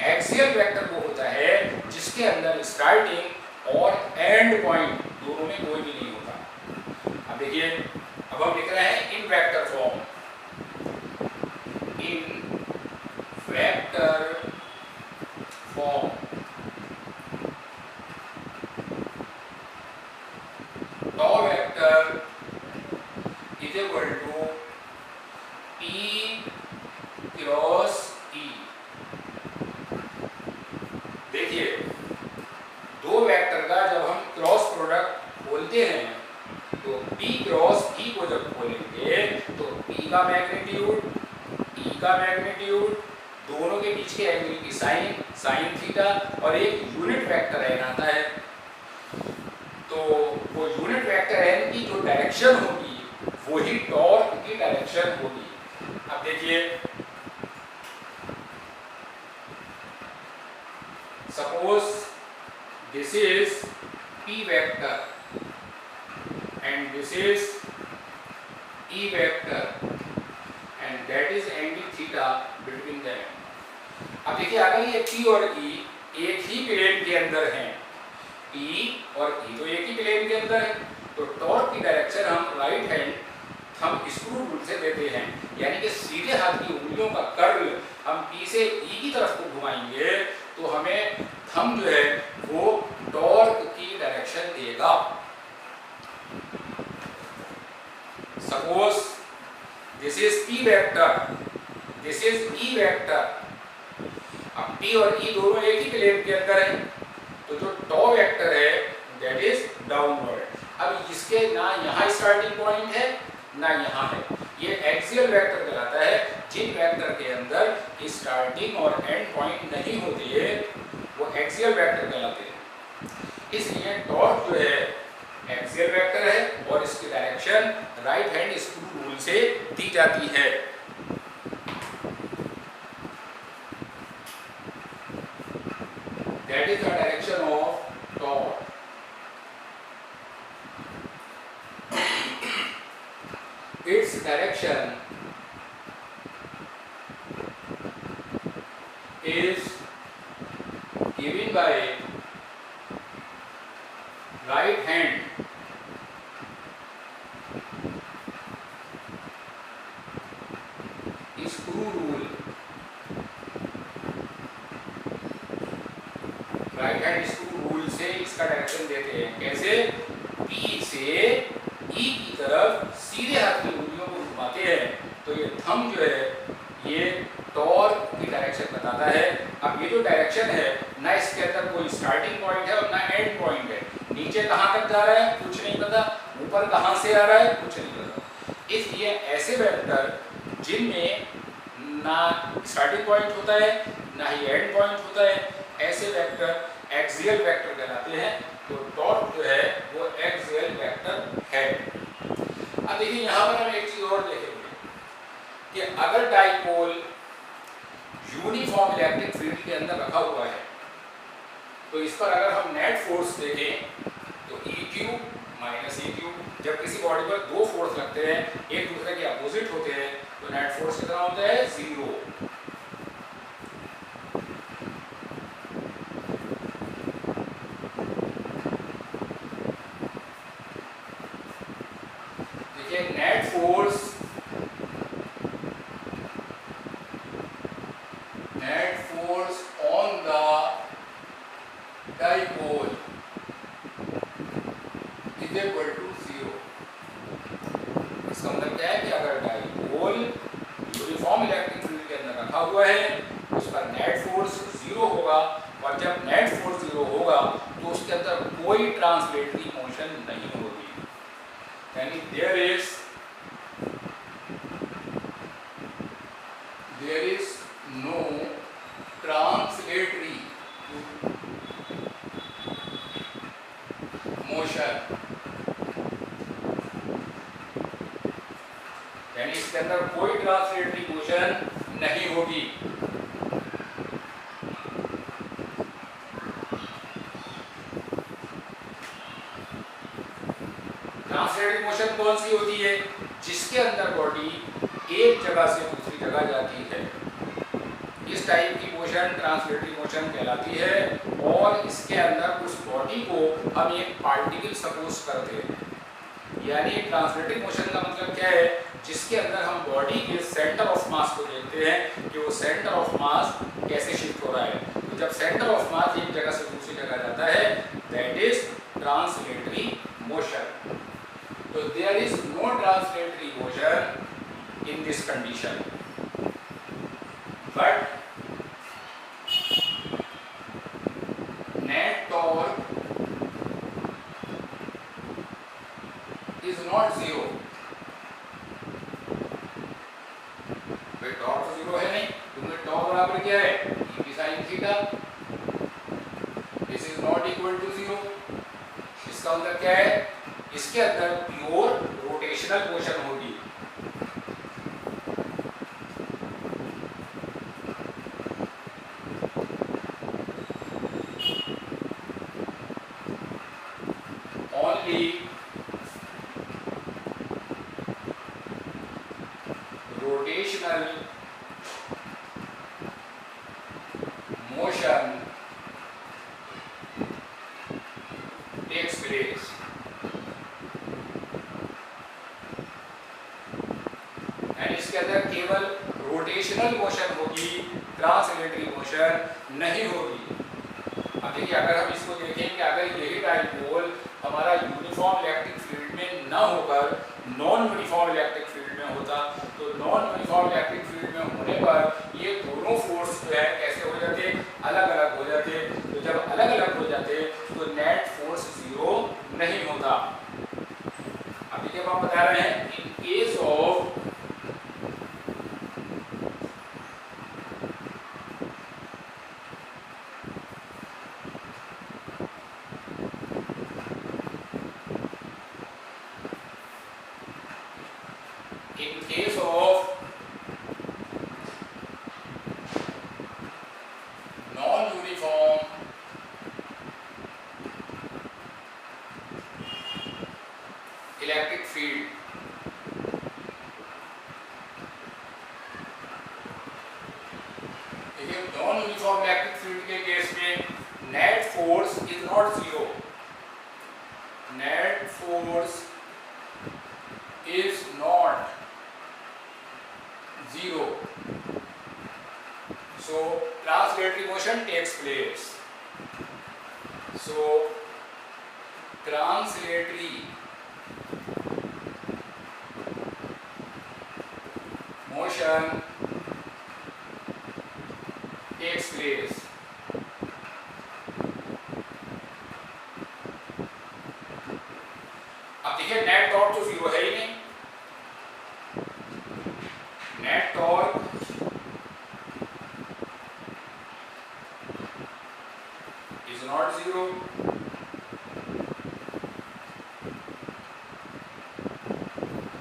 Axial vector वो होता है जिसके अंदर स्टार्टिंग और एंड पॉइंट दोनों में कोई भी नहीं होता। अब देखिए अब हम लिख रहे हैं in vector form, in vector form. Tau vector is equal to P cross E। देखिए दो वेक्टर का जब हम क्रॉस प्रोडक्ट खोलते हैं तो P क्रॉस E को जब खोलेंगे तो P का मैग्नीट्यूड, E का मैग्नीट्यूड, दोनों के बीच के एंगल की साइन, साइन थीटा, और एक यूनिट वेक्टर n आता है। तो वो यूनिट वेक्टर n की जो डायरेक्शन होगी वही टॉर्क की डायरेक्शन होगी। अब देखिए suppose this is P vector and this is E vector and that is angle theta between them। अब देखिए अगर ये P और E एक ही प्लेन के अंदर हैं, P और E तो एक ही प्लेन के अंदर है, तो टॉर्क की डायरेक्शन हम right hand thumb screw rule से देते हैं, यानी कि सीधे हाथ की उंगलियों का कर्ल हम P से E की तरफ को घुमाएंगे तो हमें थंब जो है वो टॉर्क की डायरेक्शन देगा। Suppose this is P vector, this is E vector. अब P और E दोनों एक ही प्लेन के अंदर है, तो जो टॉ वेक्टर है दैट इज डाउनवर्ड। अब इसके ना यहाँ स्टार्टिंग पॉइंट है ना यहाँ है, ये एक्सियल वेक्टर कहलाता है। जिन वेक्टर के अंदर स्टार्टिंग और एंड पॉइंट नहीं होती है वो एक्सियल वेक्टर कहलाते हैं। इसलिए टॉर्क जो है एक्सियल वेक्टर है और इसकी direction right hand screw rule से दी जाती है। That is the direction of torque. by right hand screw rule, right hand screw rule से इसका डायरेक्शन देते हैं। कैसे? P से E की तरफ सीधे हाथ की उंगलियों को घुमाते हैं तो ये थंब जो है ये टॉर्क की डायरेक्शन बताता है। अब ये जो डायरेक्शन है ना इसके अंदर कोई स्टार्टिंग पॉइंट है और ना एंड पॉइंट है। नीचे कहाँ तक जा रहा है कुछ नहीं पता, ऊपर कहाँ से आ रहा है कुछ नहीं पता। इसलिए ऐसे वेक्टर जिनमें ना स्टार्टिंग पॉइंट होता है ना ही एंड पॉइंट होता है, ऐसे वेक्टर एक्सियल वेक्टर कहलाते हैं। तो टॉर्क जो है वो एक्सियल वेक्टर है। अब देखिए यहाँ पर हम एक चीज और देखेंगे कि अगर डाइपोल यूनिफॉर्म इलेक्ट्रिक फील्ड के अंदर रखा हुआ है तो इस पर अगर हम नेट फोर्स देखें तो EQ माइनस EQ, जब किसी बॉडी पर दो फोर्स लगते हैं एक दूसरे के अपोजिट होते हैं तो नेट फोर्स कितना होता है? 0। देखिए net force on the dipole is equal to 0। इसका मतलब क्या है कि अगर डाइपोल यूनिफॉर्म इलेक्ट्रिक फील्ड के अंदर रखा हुआ है उस पर नेट फोर्स 0 होगा, और जब नेट फोर्स 0 होगा तो उसके अंदर कोई ट्रांसलेटरी मोशन नहीं होगी। यानी there is no translatory motion, यानी इसके अंदर कोई ट्रांसलेटरी मोशन नहीं होगी। ट्रांसलेटरी मोशन कौन सी होती है? जिसके अंदर बॉडी एक जगह से दूसरी जगह जाती है, इस टाइप की मोशन ट्रांसलेटरी मोशन कहलाती है। और इसके अंदर उस बॉडी को हम एक पार्टिकल सपोज करते हैं। यानी ट्रांसलेटरी मोशन का मतलब क्या है? जिसके अंदर हम बॉडी के सेंटर ऑफ मास को देखते हैं कि वो सेंटर ऑफ मास कैसे शिफ्ट हो रहा है। तो जब सेंटर ऑफ मास एक जगह से दूसरी जगह जाता है दैट इज ट्रांसलेटरी मोशन। तो there is no translatory motion in this condition, but net torque is not 0। भाई टॉर्क तो 0 है नहीं, क्योंकि टॉर्क बराबर क्या है? E sin theta. This is not equal to 0। इसका मतलब क्या है? इसके अंदर प्योर रोटेशनल मोशन होगी। rotational motion takes place। And इसके अंदर केवल रोटेशनल मोशन होगी, ट्रांसलेटरी मोशन नहीं होगी। अब देखिए अगर हम इसको देखें कि अगर यही डाइपोल हमारा यूनिफॉर्म इलेक्ट्रिक फील्ड में न होकर नॉन यूनिफॉर्म इलेक्ट्रिक फील्ड में होता तो नॉन यूनिफॉर्म इलेक्ट्रिक फील्ड में होने पर ये दोनों फोर्स जो है कैसे हो जाते? अलग अलग हो जाते। तो जब अलग अलग हो जाते तो नेट फोर्स 0 नहीं होता। अब देखिए हम बता रहे हैं in case of non-uniform force is not zero. Net force is not zero. So translatory motion takes place. So translatory motion takes place. अब देखिए नेट टॉर्क तो जीरो है ही नहीं, net torque is not zero.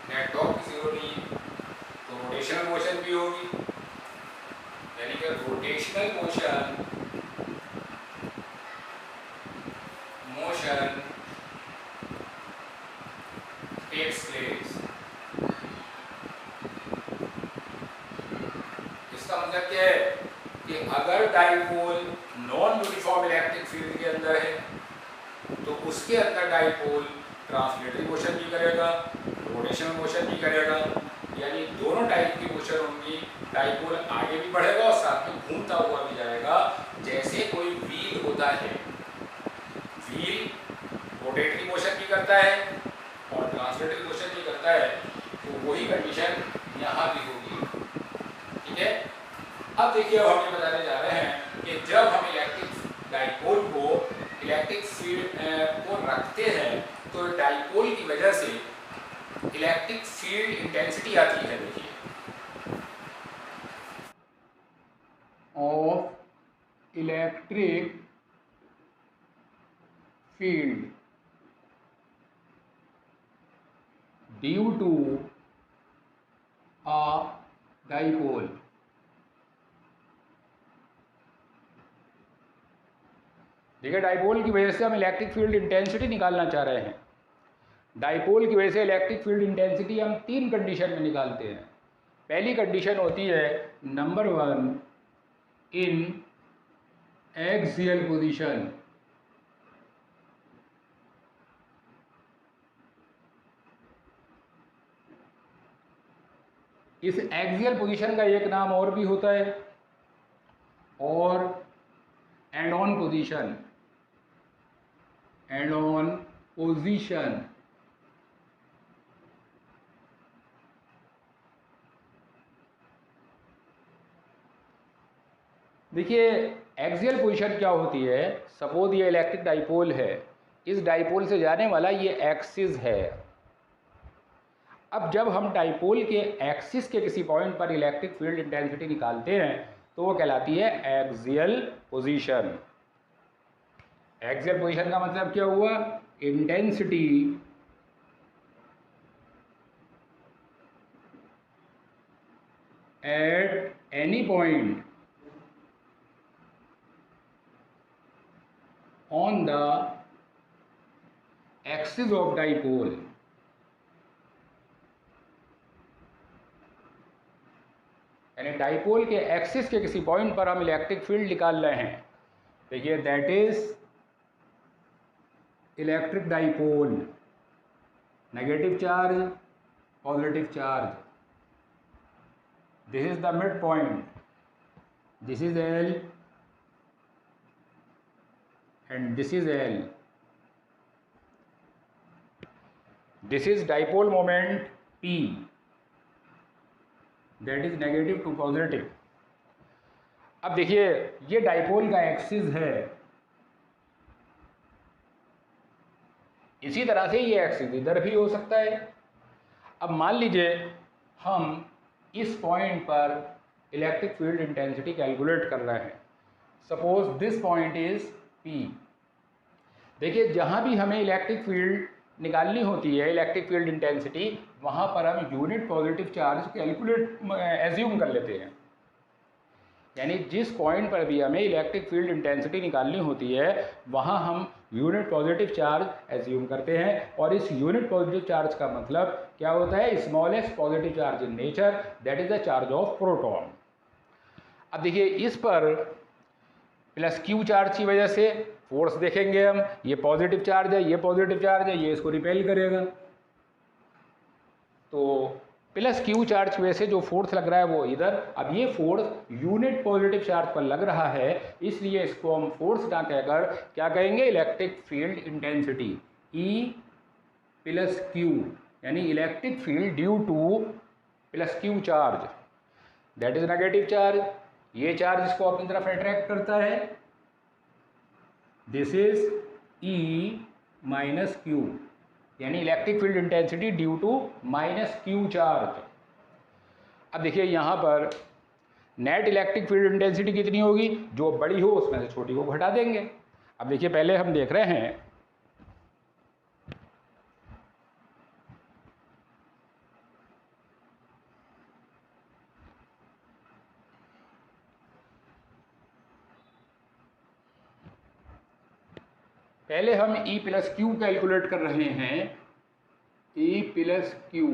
Net torque zero नहीं है तो rotational motion भी होगी, यानी कि रोटेशनल मोशन takes place. इसका मतलब क्या है कि अगर dipole non uniform electric field के अंदर है तो उसके अंदर डाइपोल ट्रांसलेटरी मोशन भी करेगा, रोटेशनल मोशन भी करेगा, यानी दोनों टाइप की मोशन होंगी. डाइपोल आगे भी बढ़ेगा और साथ में घूमता हुआ भी जाएगा. जैसे कोई व्हील होता है, व्हील रोटेटरी मोशन भी करता है और ट्रांसलेटरी मोशन भी करता है, तो वही कंडीशन यहाँ भी होगी. ठीक है. अब देखिए, अब हम ये बताने जा रहे हैं कि जब हम इलेक्ट्रिक डाइपोल को इलेक्ट्रिक फील्ड को रखते हैं तो डाइपोल की वजह से इलेक्ट्रिक फील्ड इंटेंसिटी आती है. देखिए, of electric field due to a dipole. देखिए, डाइपोल की वजह से हम इलेक्ट्रिक फील्ड इंटेंसिटी निकालना चाह रहे हैं. डाइपोल की वजह से इलेक्ट्रिक फील्ड इंटेंसिटी हम तीन कंडीशन में निकालते हैं. पहली कंडीशन होती है नंबर 1 इन एक्सियल पोजीशन. इस एक्सियल पोजीशन का एक नाम और भी होता है और and on position. And on position देखिए, एक्सियल पोजीशन क्या होती है. सपोज ये इलेक्ट्रिक डाइपोल है, इस डाइपोल से जाने वाला ये एक्सिस है. अब जब हम डाइपोल के एक्सिस के किसी पॉइंट पर इलेक्ट्रिक फील्ड इंटेंसिटी निकालते हैं तो वो कहलाती है एक्सियल पोजीशन. एक्सियल पोजीशन का मतलब क्या हुआ? Intensity at any point on the axis of dipole. यानी डाइपोल के एक्सिस के किसी पॉइंट पर हम इलेक्ट्रिक फील्ड निकाल रहे हैं. देखिए, that is electric dipole. Negative charge, positive charge. This is the mid point. This is L and this is L. This is dipole moment P. That is negative to positive. अब देखिए, ये dipole का axis है, इसी तरह से ये axis इधर भी हो सकता है. अब मान लीजिए हम इस पॉइंट पर इलेक्ट्रिक फील्ड इंटेंसिटी कैलकुलेट कर रहे हैं. Suppose this point is P. देखिए, जहाँ भी हमें इलेक्ट्रिक फील्ड निकालनी होती है, इलेक्ट्रिक फील्ड इंटेंसिटी, वहाँ पर हम unit positive charge calculate assume कर लेते हैं. यानी जिस पॉइंट पर भी हमें इलेक्ट्रिक फील्ड इंटेंसिटी निकालनी होती है वहाँ हम यूनिट पॉजिटिव चार्ज एज्यूम करते हैं. और इस यूनिट पॉजिटिव चार्ज का मतलब क्या होता है? Smallest positive charge in nature, that is the charge of proton. अब देखिए, इस पर प्लस Q चार्ज की वजह से फोर्स देखेंगे हम, ये पॉजिटिव चार्ज है, ये पॉजिटिव चार्ज है, ये इसको रिपेल करेगा। तो प्लस क्यू चार्ज की वजह से जो फोर्स लग रहा है वो इधर, अब ये फोर्स यूनिट पॉजिटिव चार्ज पर लग रहा है, इसलिए इसको हम फोर्स ना कहकर क्या कहेंगे, electric field intensity, E plus Q, यानी electric field due to plus Q charge, that is negative charge. ये चार्ज इसको अपनी तरफ अट्रैक्ट करता है, this is E minus Q, यानी electric field intensity due to minus Q charge. अब देखिए यहाँ पर नेट इलेक्ट्रिक फील्ड इंटेंसिटी कितनी होगी, जो बड़ी हो उसमें से छोटी को घटा देंगे। अब देखिए पहले हम देख रहे हैं पहले हम E प्लस क्यू कैलकुलेट कर रहे हैं, E प्लस क्यू।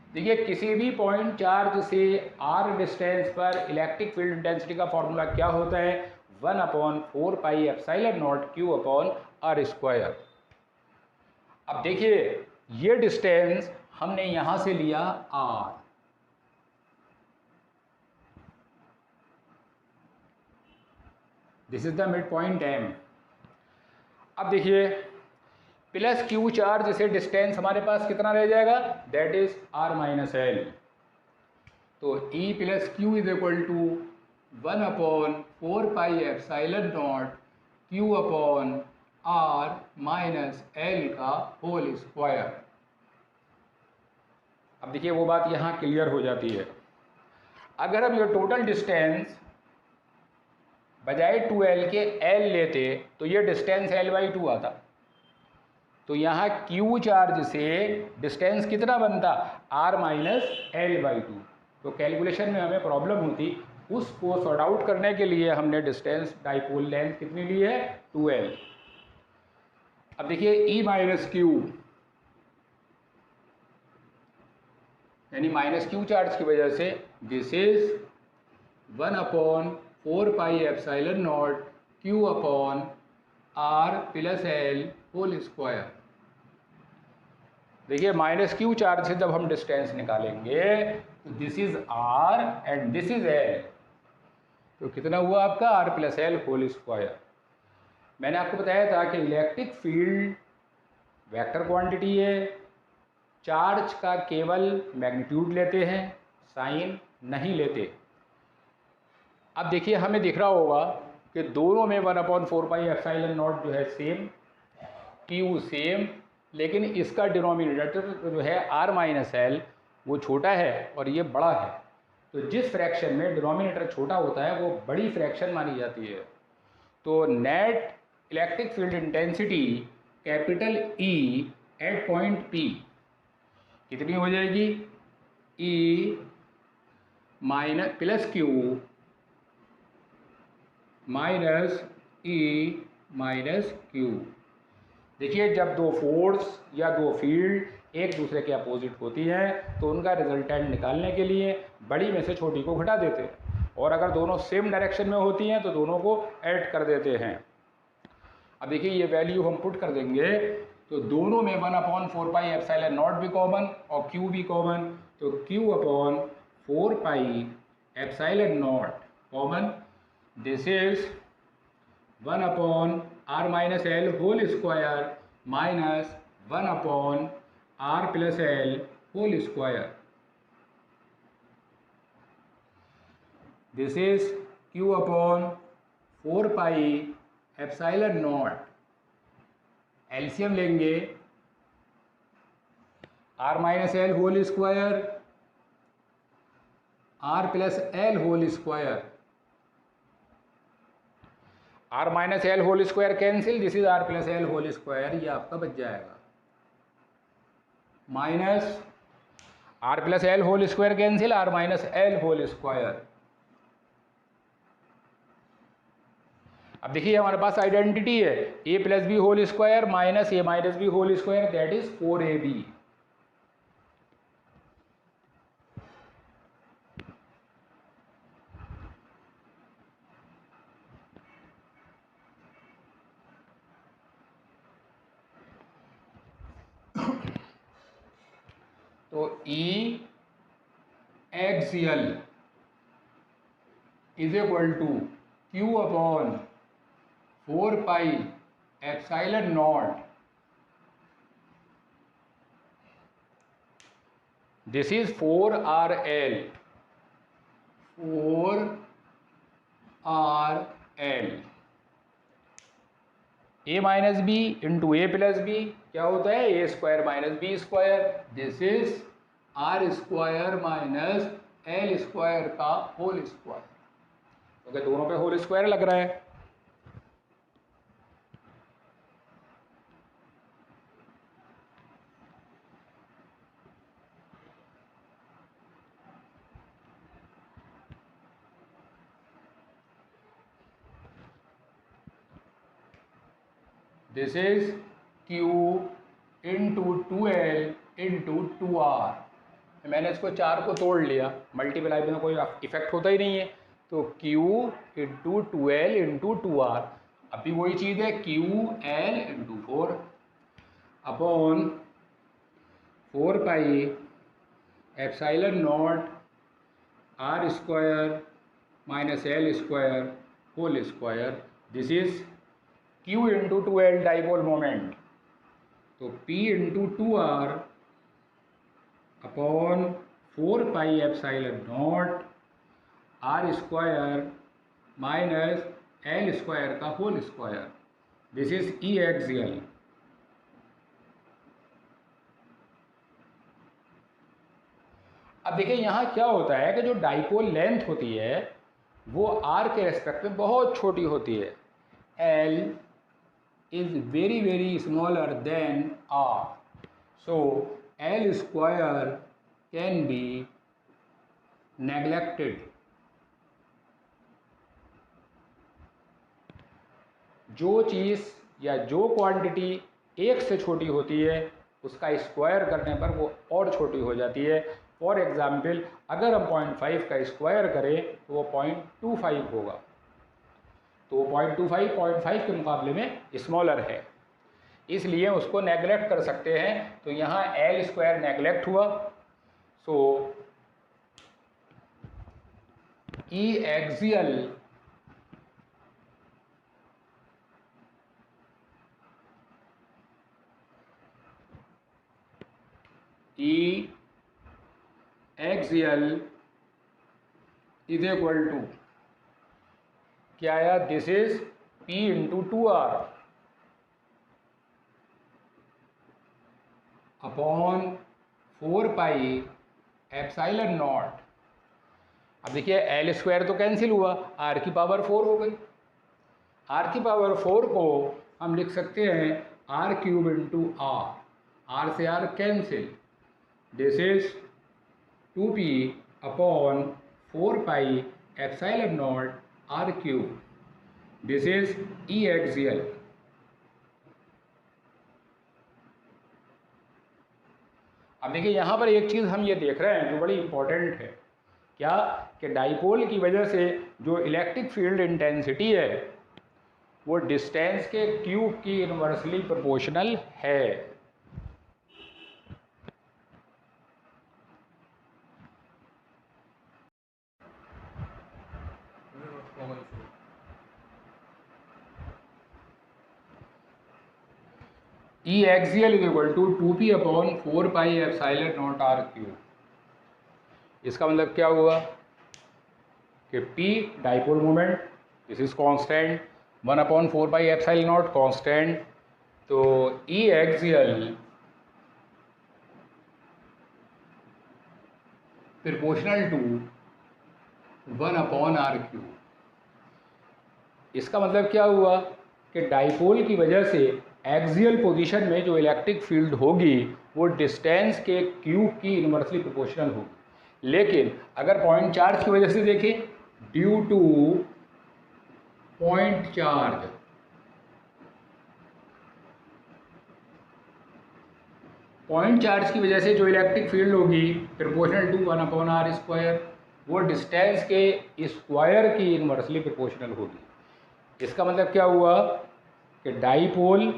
देखिए किसी भी पॉइंट चार्ज से r डिस्टेंस पर इलेक्ट्रिक फील्ड इंटेंसिटी का फॉर्मूला क्या होता है, 1/4πε0 q अपॉन r स्क्वायर। अब देखिए ये डिस्टेंस हमने यहां से लिया r, this is the mid point m। अब देखिए प्लस क्यू चार्ज से डिस्टेंस हमारे पास कितना रह जाएगा, that is r minus L. तो E plus Q is equal to 1/4πε0 q upon r minus L का होल स्क्वायर। अब देखिए वो बात यहाँ क्लियर हो जाती है, अगर हम ये टोटल डिस्टेंस बजाय 2l के l लेते तो ये डिस्टेंस l/2 आता, तो यहाँ q चार्ज से डिस्टेंस कितना बनता, r माइनस l/2। तो कैलकुलेशन में हमें प्रॉब्लम होती, उसको सॉर्ट आउट करने के लिए हमने डिस्टेंस डाइपोल लेंथ कितनी ली है, 2l। अब देखिए E माइनस क्यू, यानी माइनस क्यू चार्ज की वजह से this is 1/4πε0 q upon r plus L whole square. देखिए माइनस क्यू चार्ज से जब हम डिस्टेंस निकालेंगे तो this is r and this is l, तो कितना हुआ आपका r plus L whole square. मैंने आपको बताया था कि इलेक्ट्रिक फील्ड वेक्टर क्वांटिटी है, चार्ज का केवल मैग्नीट्यूड लेते हैं, साइन नहीं लेते। अब देखिए हमें दिख रहा होगा कि दोनों में 1/4πε0 जो है सेम, क्यू सेम, लेकिन इसका डिनोमिनेटर जो है r माइनस एल वो छोटा है और ये बड़ा है। तो जिस फ्रैक्शन में डिनोमिनेटर छोटा होता है वो बड़ी फ्रैक्शन मानी जाती है। तो net electric field intensity capital E at point P कितनी हो जाएगी, E minus plus Q minus E minus Q. देखिए जब दो फोर्स या दो फील्ड एक दूसरे के अपोजिट होती हैं तो उनका रिजल्टेंट निकालने के लिए बड़ी में से छोटी को घटा देते हैं, और अगर दोनों सेम डायरेक्शन में होती हैं तो दोनों को ऐड कर देते हैं। अब देखिए ये वैल्यू हम पुट कर देंगे तो दोनों में 1/4πε0 भी कॉमन और q भी कॉमन, तो q upon 4πε0 common, this is 1/r minus L whole square minus 1/r plus L whole square. This is q upon 4πε0, LCM लेंगे r minus L whole square r plus L whole square, r minus L whole square cancel, this is r plus L whole square, ये आपका बच जाएगा, minus r plus L whole square cancel, r minus L whole square. अब देखिए हमारे पास identity है a plus B whole square minus a minus B whole square, that is 4ab। तो E axial is equal to Q upon 4 pi epsilon naught, this is 4RL, 4RL a minus B into A plus B क्या होता है, A square minus B square, this is R square minus L square का whole square, क्योंकि दोनों पे whole square लग रहा है। This is Q into 2L into 2R। मैंने इसको 4 को तोड़ लिया, मल्टीप्लाई में कोई इफेक्ट होता ही नहीं है, तो Q into 2L into 2R, अभी वही चीज़ है QL into 4 upon 4 pi epsilon not R square minus L square whole square, this is Q into 2L dipole moment, तो P into 2R upon 4 pi epsilon not R square minus L square का whole square, this is E axial. अब देखिए यहाँ क्या होता है कि जो डाइपोल लेंथ होती है वो R के रेस्पेक्ट में बहुत छोटी होती है, L is very smaller than R, so L square can be neglected। जो चीज़ या जो क्वांटिटी एक से छोटी होती है उसका स्क्वायर करने पर वो और छोटी हो जाती है। फॉर एग्जाम्पल अगर हम 0.5 का स्क्वायर करें तो वो 0.25 होगा, तो 0.25 के मुकाबले में स्मॉलर है, इसलिए उसको नेगलेक्ट कर सकते हैं। तो यहाँ L स्क्वायर नेगलेक्ट हुआ, so E axial is equal to क्या आया, this is P into 2R upon 4 pi epsilon nought. अब देखिए L स्क्वायर तो कैंसिल हुआ, R की पावर 4 हो गई, R की पावर 4 को हम लिख सकते हैं R क्यूब इंटू R से R cancel, this is 2P upon 4 pi epsilon not R cube, this is E axial. अब देखिए यहाँ पर एक चीज़ हम ये देख रहे हैं जो बड़ी इंपॉर्टेंट है, क्या कि डाइपोल की वजह से जो इलेक्ट्रिक फील्ड इंटेंसिटी है वो डिस्टेंस के क्यूब की इनवर्सली प्रोपोर्शनल है। E axial is equal to 2P upon 4 pi epsilon not R cube. इसका मतलब क्या हुआ कि P dipole moment, this is constant, 1 upon 4 pi epsilon nought constant, तो E axial proportional to 1 upon R cube. इसका मतलब क्या हुआ कि डाइपोल की वजह से एक्सियल पोजीशन में जो इलेक्ट्रिक फील्ड होगी वो डिस्टेंस के क्यूब की इनवर्सली प्रोपोर्शनल होगी। लेकिन अगर पॉइंट चार्ज की वजह से देखें, due to point charge, point charge की वजह से जो इलेक्ट्रिक फील्ड होगी proportional to 1 upon R square, वो डिस्टेंस के स्क्वायर की इनवर्सली प्रोपोर्शनल होगी। इसका मतलब क्या हुआ कि डाइपोल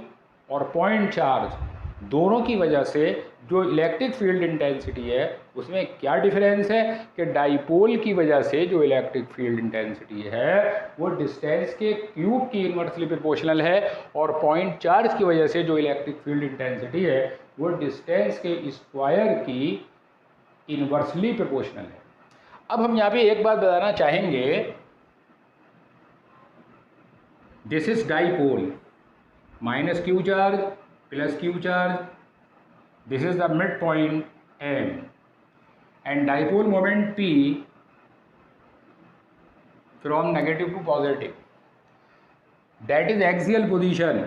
और पॉइंट चार्ज दोनों की वजह से जो इलेक्ट्रिक फील्ड इंटेंसिटी है उसमें क्या डिफरेंस है कि डाइपोल की वजह से जो इलेक्ट्रिक फील्ड इंटेंसिटी है वो डिस्टेंस के क्यूब की इन्वर्सली प्रोपोर्शनल है, और पॉइंट चार्ज की वजह से जो इलेक्ट्रिक फील्ड इंटेंसिटी है वो डिस्टेंस के स्क्वायर की इन्वर्सली प्रोपोर्शनल है। अब हम यहाँ पे एक बात बताना चाहेंगे, this is dipole, minus Q charge plus Q charge, this is the midpoint M, and dipole moment P from negative to positive, that is axial position।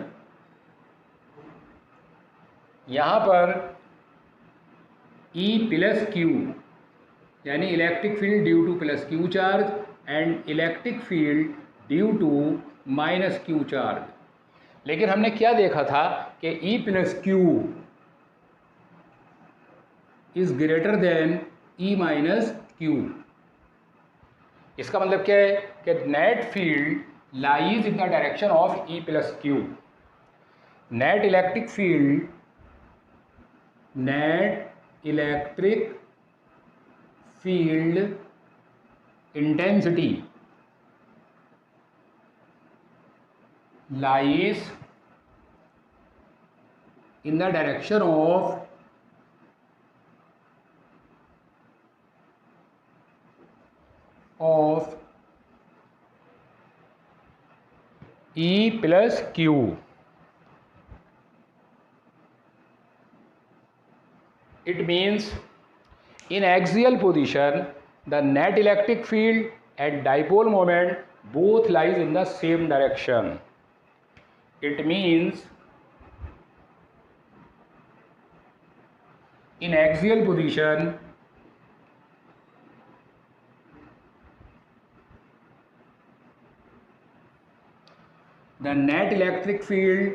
यहाँ पर E प्लस Q यानी electric field due to plus Q charge and electric field due to minus Q charge. लेकिन हमने क्या देखा था कि E plus Q is greater than E minus Q। इसका मतलब क्या है कि net field lies in the direction of E plus Q। Net electric field, net electric field intensity lies in the direction of E plus Q। It means in axial position the net electric field and dipole moment both lies in the same direction. It means in axial position the net electric field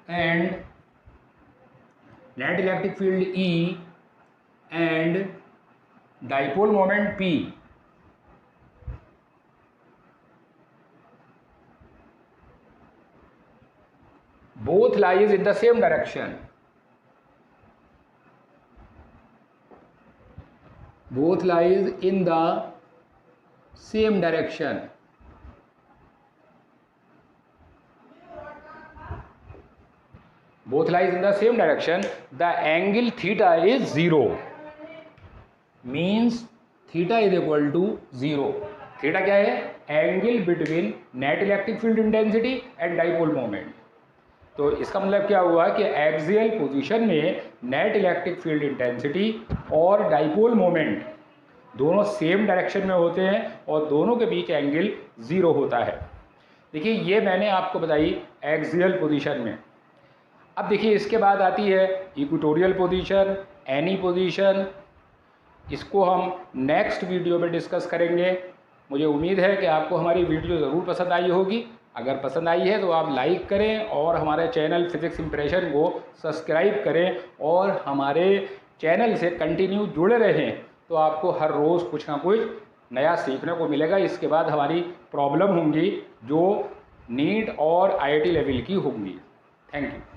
and net electric field E and dipole moment P both lies in the same direction। Both lies in the same direction। Both lies in the same direction। The angle theta is 0, means theta is equal to 0। Theta क्या है? Angle between net electric field intensity and dipole moment. तो इसका मतलब क्या हुआ कि axial position में net electric field intensity और डाइपोल मोमेंट दोनों सेम डायरेक्शन में होते हैं और दोनों के बीच एंगल 0 होता है। देखिए ये मैंने आपको बताई एक्सियल पोजीशन में। अब देखिए इसके बाद आती है इक्वेटोरियल पोजीशन, एनी पोजीशन। इसको हम नेक्स्ट वीडियो में डिस्कस करेंगे। मुझे उम्मीद है कि आपको हमारी वीडियो ज़रूर पसंद आई होगी। अगर पसंद आई है तो आप लाइक करें और हमारे चैनल फिजिक्स इंप्रेशन को सब्सक्राइब करें और हमारे चैनल से कंटिन्यू जुड़े रहें, तो आपको हर रोज़ कुछ ना कुछ नया सीखने को मिलेगा। इसके बाद हमारी प्रॉब्लम होंगी जो नीट और IIT लेवल की होंगी। Thank you.